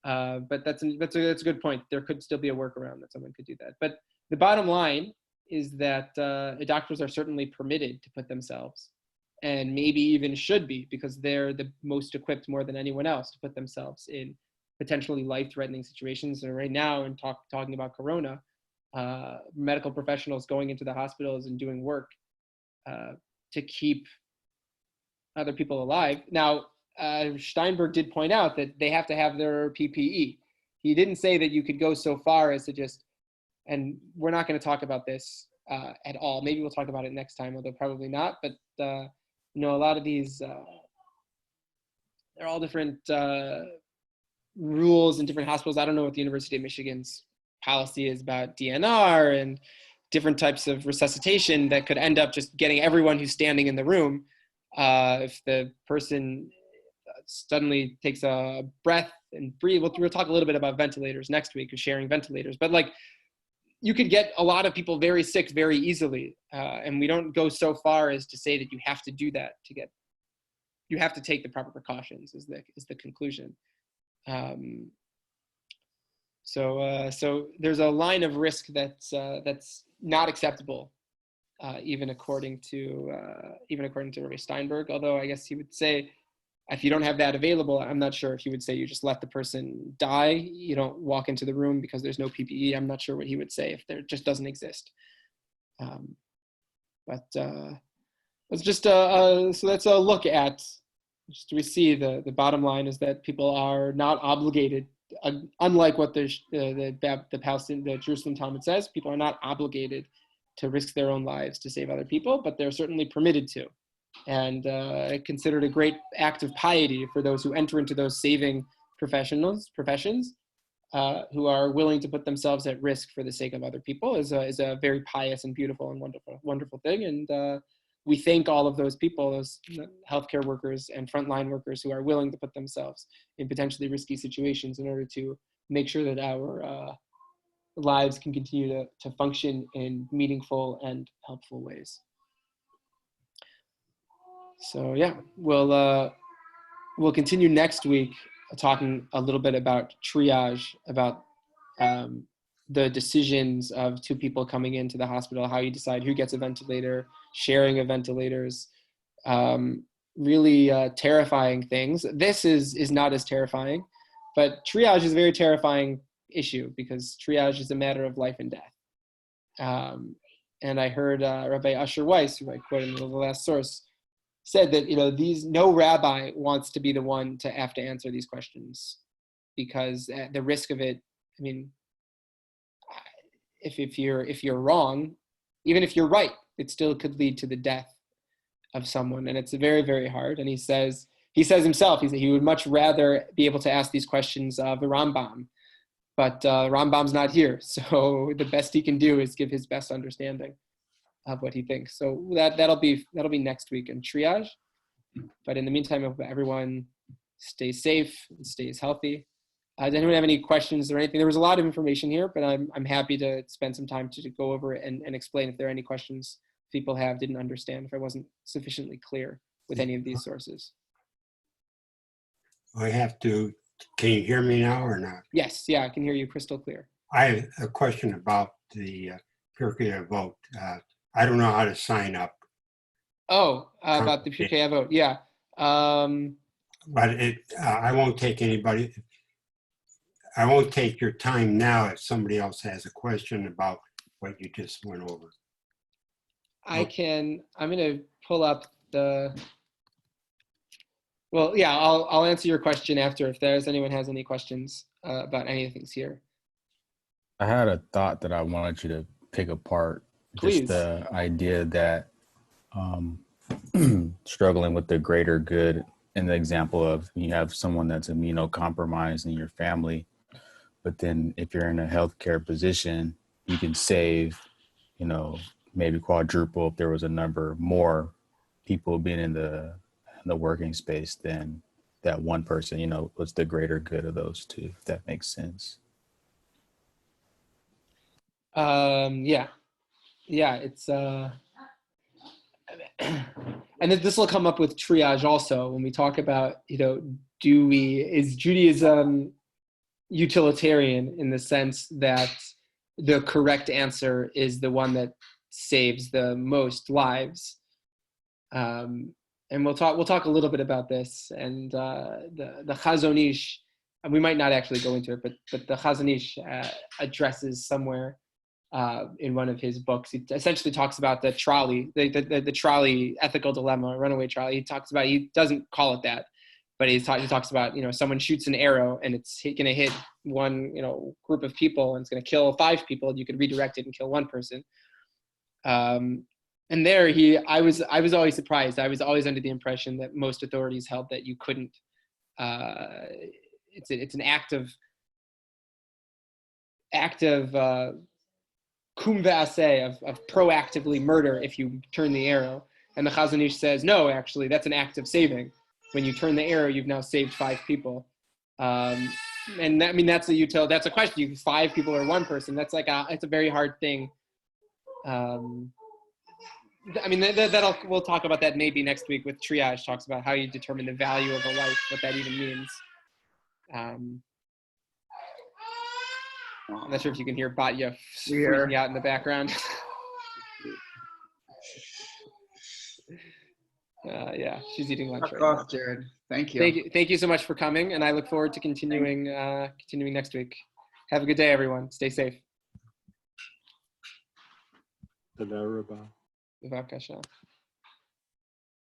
But that's a good point. There could still be a workaround that someone could do that. But the bottom line is that doctors are certainly permitted to put themselves, and maybe even should be, because they're the most equipped more than anyone else to put themselves in potentially life-threatening situations. And right now, in talking about corona, medical professionals going into the hospitals and doing work to keep other people alive. Now, Steinberg did point out that they have to have their PPE. He didn't say that you could go so far as to just, and we're not going to talk about this at all. Maybe we'll talk about it next time, although probably not. But, a lot of these, they're all different rules in different hospitals. I don't know what the University of Michigan's policy is about DNR and different types of resuscitation that could end up just getting everyone who's standing in the room. If the person suddenly takes a breath and breathe, we'll talk a little bit about ventilators next week, or sharing ventilators. But you could get a lot of people very sick very easily. And we don't go so far as to say that you have to do that you have to take the proper precautions is the conclusion. So there's a line of risk that's not acceptable, even according to Rabbi Steinberg. Although I guess he would say, if you don't have that available, I'm not sure if he would say you just let the person die. You don't walk into the room because there's no PPE. I'm not sure what he would say if there just doesn't exist. But it's just so that's a look at. Just we see the bottom line is that people are not obligated. Unlike what the Jerusalem Talmud says, people are not obligated to risk their own lives to save other people, but they're certainly permitted to. And considered a great act of piety for those who enter into those saving professions, who are willing to put themselves at risk for the sake of other people is a very pious and beautiful and wonderful thing. And we thank all of those people, those healthcare workers and frontline workers who are willing to put themselves in potentially risky situations in order to make sure that our lives can continue to function in meaningful and helpful ways. So yeah, we'll continue next week talking a little bit about triage, about the decisions of two people coming into the hospital, how you decide who gets a ventilator, sharing of ventilators, really terrifying things. This is not as terrifying, but triage is a very terrifying issue because triage is a matter of life and death. And I heard Rabbi Usher Weiss, who I quoted in the last source, said that no rabbi wants to be the one to have to answer these questions because the risk of it. I mean, if you're wrong, even if you're right, it still could lead to the death of someone, and it's very, very hard. And he says himself, he would much rather be able to ask these questions of the Rambam, but Rambam's not here, so the best he can do is give his best understanding of what he thinks. So that'll be next week in triage. But in the meantime, I hope everyone stays safe and stays healthy. Does anyone have any questions or anything? There was a lot of information here, but I'm happy to spend some time to go over it and explain if there are any questions people didn't understand, if I wasn't sufficiently clear with any of these sources. Can you hear me now or not? Yes, yeah, I can hear you crystal clear. I have a question about the Pirkei Avot. I don't know how to sign up. Oh, about the Pirkei Avot, yeah. But I won't take anybody. I won't take your time now if somebody else has a question about what you just went over. I'm going to pull up I'll answer your question after if anyone has any questions about any of the things here. I had a thought that I wanted you to pick apart. Please. Just the idea that struggling with the greater good, in the example of you have someone that's immunocompromised in your family, but then if you're in a healthcare position, you can save, maybe quadruple if there was a number more people being in the working space than that one person. What's the greater good of those two, if that makes sense? Yeah, it's and this will come up with triage also when we talk about, is Judaism utilitarian in the sense that the correct answer is the one that saves the most lives. And we'll talk a little bit about this, and the Chazon Ish, and we might not actually go into it, but the Chazon Ish addresses somewhere in one of his books. He essentially talks about the trolley, the trolley ethical dilemma, runaway trolley. He doesn't call it that, but he talks about, someone shoots an arrow and it's going to hit one, group of people and it's going to kill 5 people. You could redirect it and kill 1 person. And there I was always surprised. I was always under the impression that most authorities held that you couldn't, it's an act of kum v'aseh, of proactively murder if you turn the arrow. And the Chazon Ish says, no, actually, that's an act of saving. When you turn the arrow, you've now saved 5 people. And that's a question. You 5 people or 1 person. That's it's a very hard thing. We'll talk about that maybe next week with triage. Talks about how you determine the value of a life, what that even means. I'm not sure if you can hear Batya freaking out in the background. Yeah, she's eating lunch right now. Jared. Thank you. Thank you so much for coming, and I look forward to continuing next week. Have a good day, everyone. Stay safe. Bye-bye. Bye-bye.